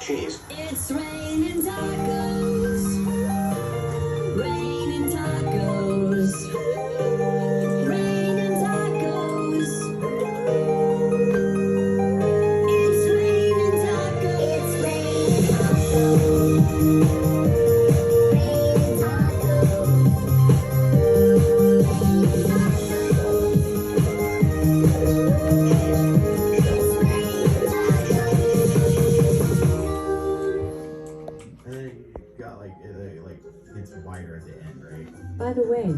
Cheese. It's raining tacos. Raining tacos. Raining tacos. It's raining tacos. It's raining tacos. Raining And then you got like, it gets wider at the end, right? By the way,